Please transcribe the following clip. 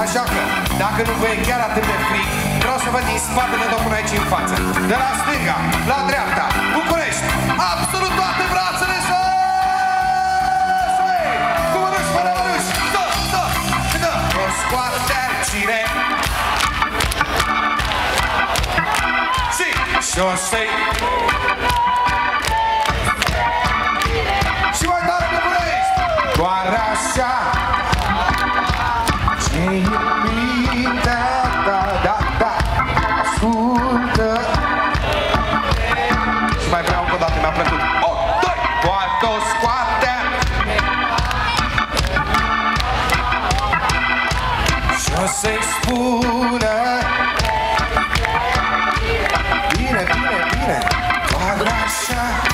Așa că, dacă nu vă e chiar atât de fric, vreau să văd din spatele domnului aici în față. De la stânga, la dreapta, București, absolut toate brațele sus! Cu mănuși, fără mănuși, dă! O scoate cine? Și o să-i... Și mai tare București! Doar așa! Ce iubita ta, da, ascultă. Și mai vreau încă o dată, mi-a plăcut. O, doi, poate o scoate. Și o să-i spună. Bine, doar așa.